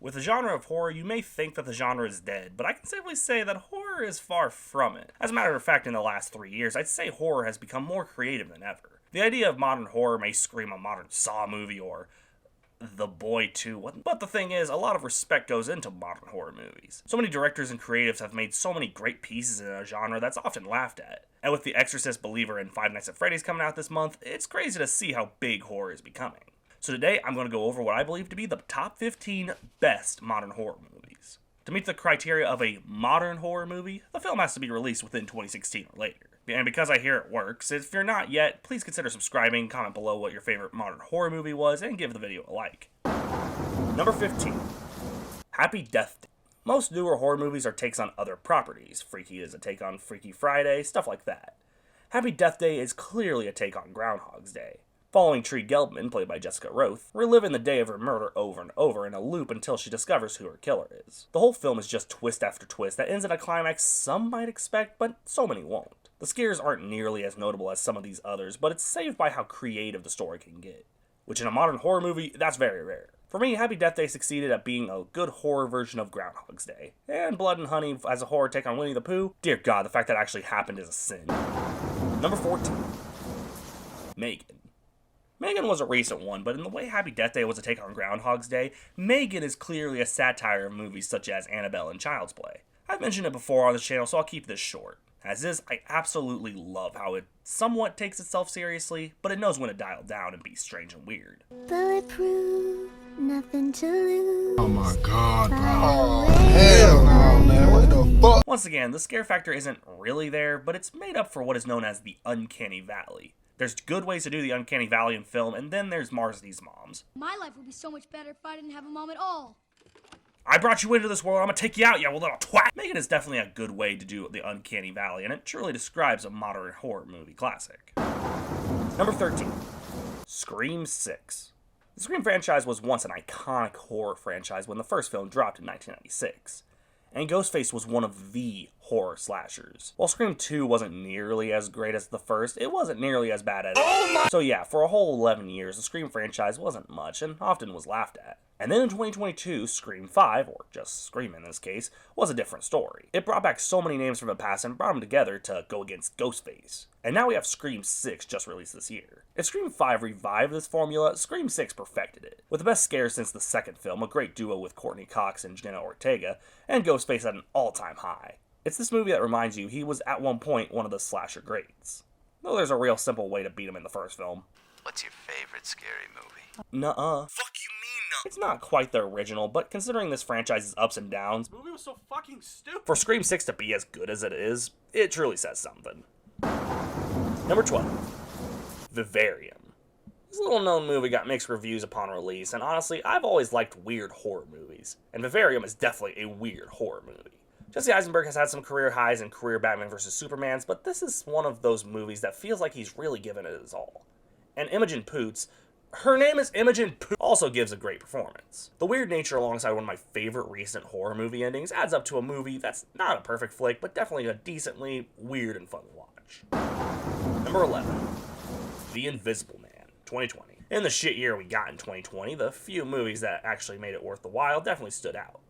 With the genre of horror, you may think that the genre is dead, but I can safely say that horror is far from it. As a matter of fact, in the last 3 years, I'd say horror has become more creative than ever. The idea of modern horror may scream a modern Saw movie or The Boy 2, but the thing is, a lot of respect goes into modern horror movies. So many directors and creatives have made so many great pieces in a genre that's often laughed at. And with The Exorcist, Believer, and Five Nights at Freddy's coming out this month, it's crazy to see how big horror is becoming. So today, I'm going to go over what I believe to be the top 15 best modern horror movies. To meet the criteria of a modern horror movie, the film has to be released within 2016 or later. And because I hear it works, if you're not yet, please consider subscribing, comment below what your favorite modern horror movie was, and give the video a like. Number 15. Happy Death Day. Most newer horror movies are takes on other properties. Freaky is a take on Freaky Friday, stuff like that. Happy Death Day is clearly a take on Groundhog's Day. Following Tree Gelbman, played by Jessica Roth, reliving the day of her murder over and over in a loop until she discovers who her killer is. The whole film is just twist after twist that ends in a climax some might expect, but so many won't. The scares aren't nearly as notable as some of these others, but it's saved by how creative the story can get. Which in a modern horror movie, that's very rare. For me, Happy Death Day succeeded at being a good horror version of Groundhog's Day. And Blood and Honey as a horror take on Winnie the Pooh, dear God, the fact that actually happened is a sin. Number 14. Megan. Megan was a recent one, but in the way Happy Death Day was a take on Groundhog's Day, Megan is clearly a satire of movies such as Annabelle and Child's Play. I've mentioned it before on the channel, so I'll keep this short. As is, I absolutely love how it somewhat takes itself seriously, but it knows when to dial down and be strange and weird. Bulletproof, nothing to lose. Oh my God, bro. Oh, hell no, man. What the fuck? Once again, the scare factor isn't really there, but it's made up for what is known as the Uncanny Valley. There's good ways to do the Uncanny Valley in film, and then there's Marsley's moms. My life would be so much better if I didn't have a mom at all. I brought you into this world, I'm gonna take you out, you little twat! Megan is definitely a good way to do the Uncanny Valley, and it truly describes a modern horror movie classic. Number 13. Scream 6. The Scream franchise was once an iconic horror franchise when the first film dropped in 1996. And Ghostface was one of the horror slashers. While Scream 2 wasn't nearly as great as the first, it wasn't nearly as bad as So yeah, for a whole 11 years, the Scream franchise wasn't much and often was laughed at. And then in 2022, Scream 5, or just Scream in this case, was a different story. It brought back so many names from the past and brought them together to go against Ghostface. And now we have Scream 6 just released this year. If Scream 5 revived this formula, Scream 6 perfected it. With the best scares since the second film, a great duo with Courtney Cox and Jenna Ortega, and Ghostface at an all-time high. It's this movie that reminds you he was at one point one of the slasher greats. Though there's a real simple way to beat him in the first film. What's your favorite scary movie? Nuh-uh. Fuck you mean no? It's not quite the original, but considering this franchise's ups and downs, This movie was so fucking stupid. for Scream 6 to be as good as it is, it truly says something. Number 12. Vivarium. This little-known movie got mixed reviews upon release, and honestly, I've always liked weird horror movies, and Vivarium is definitely a weird horror movie. Jesse Eisenberg has had some career highs in career Batman vs. Supermans, but this is one of those movies that feels like he's really given it his all. And Imogen Poots, her name is Imogen Poots, also gives a great performance. The weird nature alongside one of my favorite recent horror movie endings adds up to a movie that's not a perfect flick, but definitely a decently weird and fun watch. Number 11. The Invisible Man, 2020. In the shit year we got in 2020, the few movies that actually made it worth the while definitely stood out.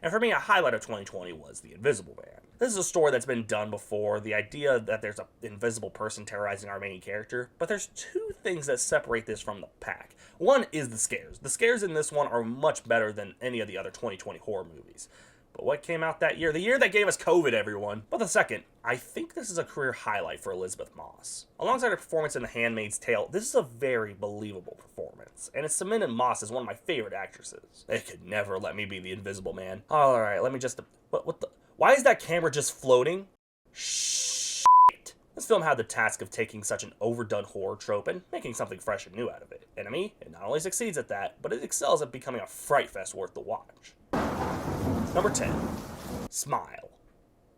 And for me, a highlight of 2020 was The Invisible Man. This is a story that's been done before, the idea that there's an invisible person terrorizing our main character, but there's two things that separate this from the pack. One is the scares. The scares in this one are much better than any of the other 2020 horror movies. But what came out that year? The year that gave us COVID, everyone. But the second, I think this is a career highlight for Elizabeth Moss. Alongside her performance in The Handmaid's Tale, this is a very believable performance, and it cemented Moss as one of my favorite actresses. They could never let me be the Invisible Man. Alright, let me just... What the... Why is that camera just floating? Shit. This film had the task of taking such an overdone horror trope and making something fresh and new out of it. Enemy, it not only succeeds at that, but it excels at becoming a fright fest worth the watch. Number 10. Smile.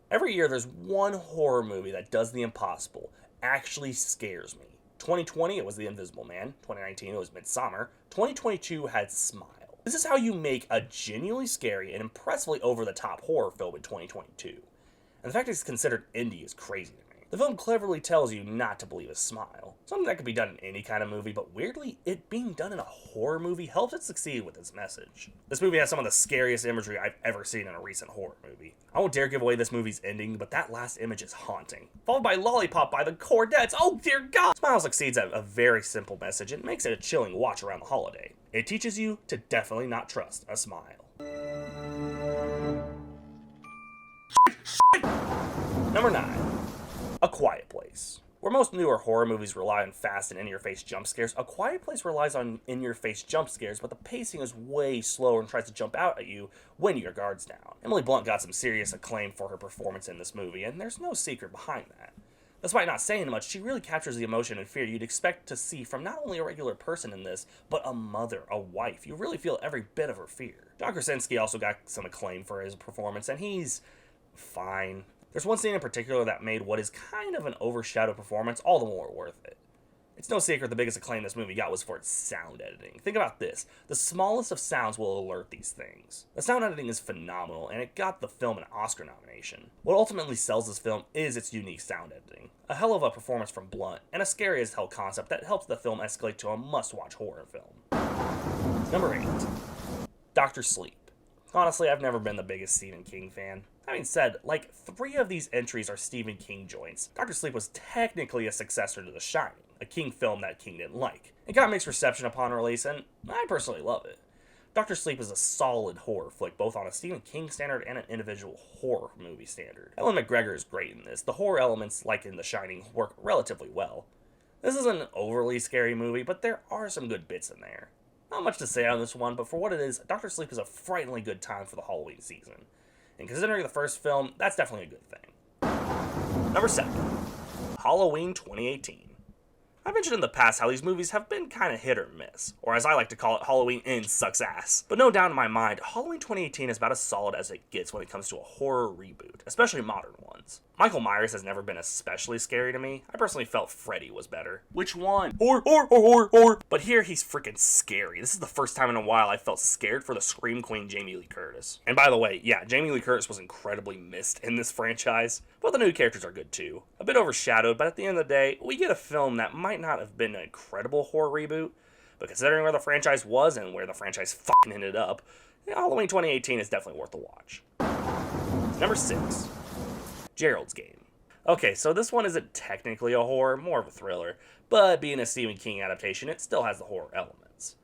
Every year there's one horror movie that does the impossible, actually scares me. 2020 it was The Invisible Man, 2019 it was Midsummer, 2022 had Smile. This is how you make a genuinely scary and impressively over-the-top horror film in 2022. And the fact it's considered indie is crazy to me. The film cleverly tells you not to believe a smile, something that could be done in any kind of movie, but weirdly, it being done in a horror movie helps it succeed with its message. This movie has some of the scariest imagery I've ever seen in a recent horror movie. I won't dare give away this movie's ending, but that last image is haunting, followed by Lollipop by the Cordettes. Oh dear God! Smile succeeds at a very simple message and makes it a chilling watch around the holiday. It teaches you to definitely not trust a smile. Number 9. A Quiet Place. Where most newer horror movies rely on fast and in-your-face jump scares, A Quiet Place relies on in-your-face jump scares, but the pacing is way slower and tries to jump out at you when your guard's down. Emily Blunt got some serious acclaim for her performance in this movie, and there's no secret behind that. Despite not saying much, she really captures the emotion and fear you'd expect to see from not only a regular person in this, but a mother, a wife. You really feel every bit of her fear. John Krasinski also got some acclaim for his performance, and he's fine. There's one scene in particular that made what is kind of an overshadowed performance all the more worth it. It's no secret the biggest acclaim this movie got was for its sound editing. Think about this. The smallest of sounds will alert these things. The sound editing is phenomenal, and it got the film an Oscar nomination. What ultimately sells this film is its unique sound editing. A hell of a performance from Blunt, and a scary as hell concept that helps the film escalate to a must-watch horror film. Number 8. Dr. Sleep. Honestly, I've never been the biggest Stephen King fan. That being said, like 3 of these entries are Stephen King joints. Dr. Sleep was technically a successor to The Shining, a King film that King didn't like. It got mixed reception upon release, and I personally love it. Dr. Sleep is a solid horror flick, both on a Stephen King standard and an individual horror movie standard. Ellen McGregor is great in this. The horror elements, like in The Shining, work relatively well. This isn't an overly scary movie, but there are some good bits in there. Not much to say on this one, but for what it is, Dr. Sleep is a frighteningly good time for the Halloween season. And considering the first film, that's definitely a good thing. Number 7. Halloween 2018. I mentioned in the past how these movies have been kind of hit or miss, or as I like to call it, Halloween Ends sucks ass. But no doubt in my mind, Halloween 2018 is about as solid as it gets when it comes to a horror reboot, especially modern ones. Michael Myers has never been especially scary to me. I personally felt Freddy was better. Which one? Or. But here he's freaking scary. This is the first time in a while I felt scared for the Scream Queen Jamie Lee Curtis. And by the way, yeah, Jamie Lee Curtis was incredibly missed in this franchise, but the new characters are good too. A bit overshadowed, but at the end of the day, we get a film that might not have been an incredible horror reboot, but considering where the franchise was and where the franchise fucking ended up, Halloween 2018 is definitely worth the watch. Number 6. Geralds Game. Okay, so this one isn't technically a horror, more of a thriller, but being a Stephen King adaptation, it still has the horror elements.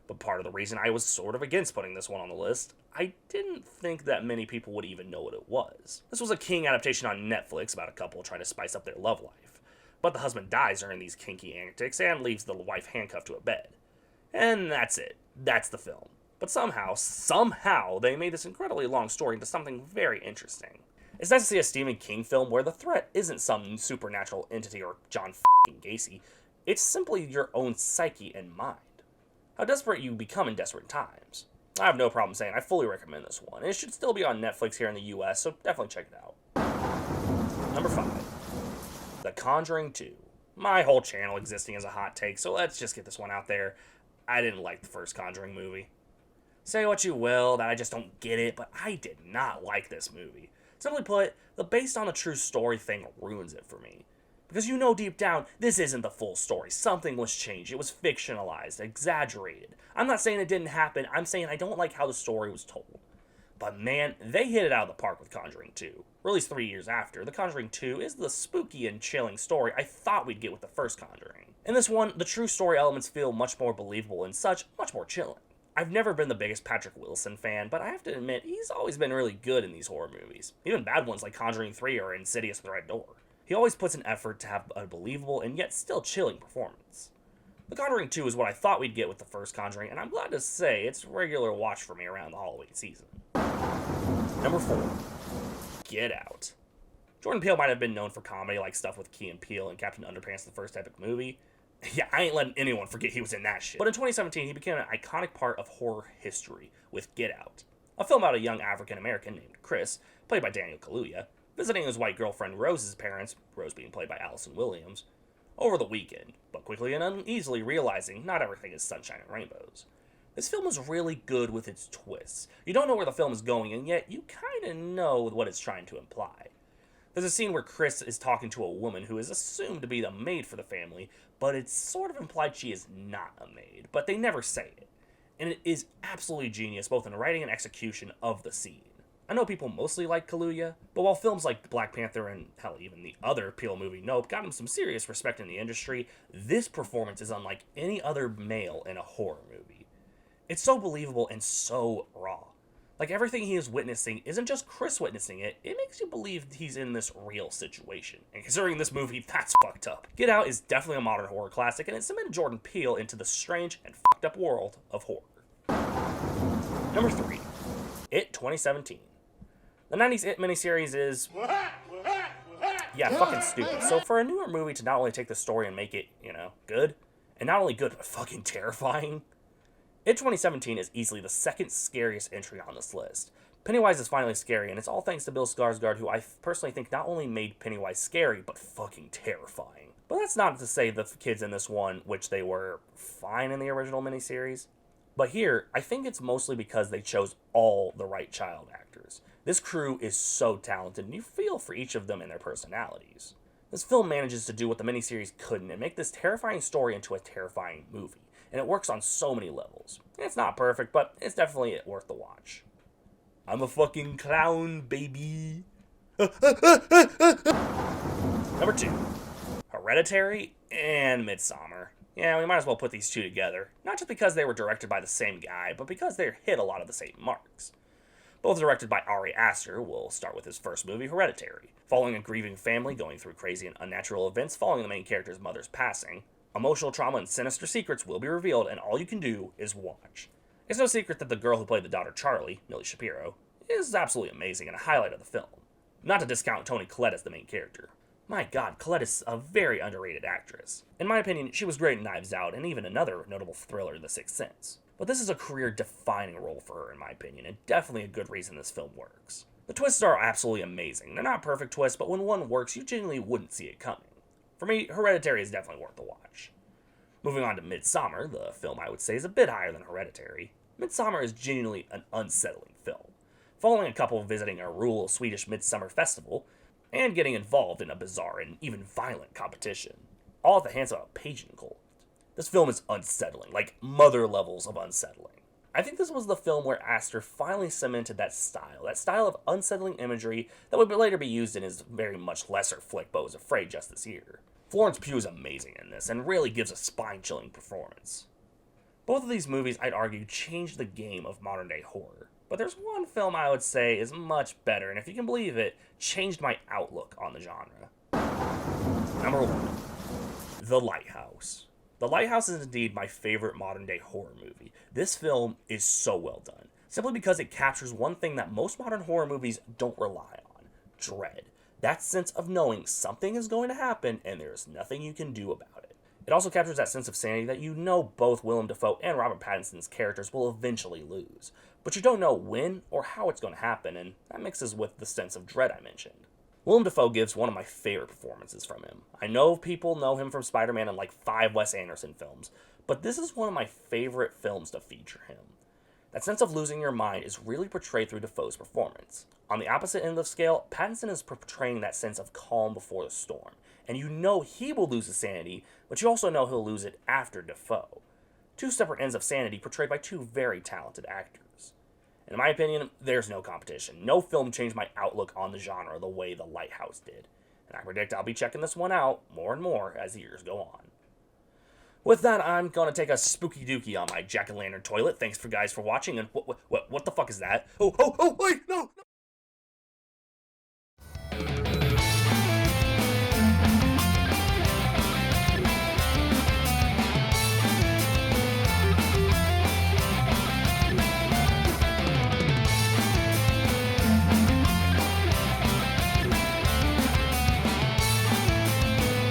But part of the reason I was sort of against putting this one on the list, I didn't think that many people would even know what it was. This was a King adaptation on Netflix about a couple trying to spice up their love life. But the husband dies during these kinky antics and leaves the wife handcuffed to a bed. And that's it. That's the film. But somehow, they made this incredibly long story into something very interesting. It's nice to see a Stephen King film where the threat isn't some supernatural entity or John f***ing Gacy. It's simply your own psyche and mind. How desperate you become in desperate times. I have no problem saying I fully recommend this one. It should still be on Netflix here in the US, so definitely check it out. Number 5. The Conjuring 2. My whole channel existing as a hot take, so let's just get this one out there. I didn't like the first Conjuring movie. Say what you will, that I just don't get it, but I did not like this movie. Simply put, the based on a true story thing ruins it for me. Because you know deep down, this isn't the full story. Something was changed. It was fictionalized, exaggerated. I'm not saying it didn't happen. I'm saying I don't like how the story was told. But man, they hit it out of the park with Conjuring 2. Released 3 years after, The Conjuring 2 is the spooky and chilling story I thought we'd get with the first Conjuring. In this one, the true story elements feel much more believable and such, much more chilling. I've never been the biggest Patrick Wilson fan, but I have to admit, he's always been really good in these horror movies. Even bad ones like Conjuring 3 or Insidious and the Red Door. He always puts an effort to have a believable and yet still chilling performance. The Conjuring 2 is what I thought we'd get with the first Conjuring, and I'm glad to say it's a regular watch for me around the Halloween season. Number 4. Get Out. Jordan Peele might have been known for comedy like stuff with Key and Peele and Captain Underpants, the first epic movie. Yeah, I ain't letting anyone forget he was in that shit. But in 2017, he became an iconic part of horror history with Get Out, a film about a young African-American named Chris, played by Daniel Kaluuya, visiting his white girlfriend Rose's parents, Rose being played by Allison Williams, over the weekend, but quickly and uneasily realizing not everything is sunshine and rainbows. This film is really good with its twists. You don't know where the film is going, and yet you kinda know what it's trying to imply. There's a scene where Chris is talking to a woman who is assumed to be the maid for the family, but it's sort of implied she is not a maid, but they never say it. And it is absolutely genius, both in writing and execution of the scene. I know people mostly like Kaluuya, but while films like Black Panther and, hell, even the other Peele movie Nope got him some serious respect in the industry, this performance is unlike any other male in a horror movie. It's so believable and so raw. Like, everything he is witnessing isn't just Chris witnessing it, it makes you believe he's in this real situation. And considering this movie, that's fucked up. Get Out is definitely a modern horror classic, and it cemented Jordan Peele into the strange and fucked up world of horror. Number 3. It 2017. The 90s It miniseries is... yeah, fucking stupid. So for a newer movie to not only take the story and make it, good, and not only good, but fucking terrifying... It 2017 is easily the second scariest entry on this list. Pennywise is finally scary, and it's all thanks to Bill Skarsgård, who I personally think not only made Pennywise scary, but fucking terrifying. But that's not to say the kids in this one, which they were fine in the original miniseries. But here, I think it's mostly because they chose all the right child actors. This crew is so talented, and you feel for each of them and their personalities. This film manages to do what the miniseries couldn't, and make this terrifying story into a terrifying movie. And it works on so many levels. It's not perfect, but it's definitely worth the watch. I'm a fucking clown, baby. Number 2. Hereditary and Midsummer. Yeah, we might as well put these two together. Not just because they were directed by the same guy, but because they hit a lot of the same marks. Both directed by Ari Aster, we'll start with his first movie, Hereditary. Following a grieving family going through crazy and unnatural events following the main character's mother's passing, emotional trauma and sinister secrets will be revealed, and all you can do is watch. It's no secret that the girl who played the daughter Charlie, Millie Shapiro, is absolutely amazing and a highlight of the film. Not to discount Toni Collette as the main character. My god, Collette is a very underrated actress. In my opinion, she was great in Knives Out and even another notable thriller, The Sixth Sense. But this is a career-defining role for her in my opinion, and definitely a good reason this film works. The twists are absolutely amazing. They're not perfect twists, but when one works, you genuinely wouldn't see it coming. For me, Hereditary is definitely worth the watch. Moving on to Midsummer, the film I would say is a bit higher than Hereditary. Midsummer is genuinely an unsettling film. Following a couple visiting a rural Swedish midsummer festival, and getting involved in a bizarre and even violent competition, all at the hands of a pageant cult. This film is unsettling, like mother levels of unsettling. I think this was the film where Aster finally cemented that style of unsettling imagery that would later be used in his very much lesser flick Beau is Afraid just this year. Florence Pugh is amazing in this, and really gives a spine-chilling performance. Both of these movies, I'd argue, changed the game of modern-day horror. But there's one film I would say is much better, and if you can believe it, changed my outlook on the genre. Number 1. The Lighthouse. The Lighthouse is indeed my favorite modern-day horror movie. This film is so well done, simply because it captures one thing that most modern horror movies don't rely on: dread. That sense of knowing something is going to happen and there's nothing you can do about it. It also captures that sense of sanity that you know both Willem Dafoe and Robert Pattinson's characters will eventually lose, but you don't know when or how it's going to happen, and that mixes with the sense of dread I mentioned. Willem Dafoe gives one of my favorite performances from him. I know people know him from Spider-Man and like 5 Wes Anderson films, but this is one of my favorite films to feature him. That sense of losing your mind is really portrayed through Dafoe's performance. On the opposite end of the scale, Pattinson is portraying that sense of calm before the storm, and you know he will lose his sanity, but you also know he'll lose it after Dafoe. 2 separate ends of sanity portrayed by 2 very talented actors. In my opinion, there's no competition. No film changed my outlook on the genre the way The Lighthouse did, and I predict I'll be checking this one out more and more as the years go on. With that, I'm gonna take a spooky dookie on my jack-o'-lantern toilet. Thanks for guys for watching, and what the fuck is that? Oh, wait, no!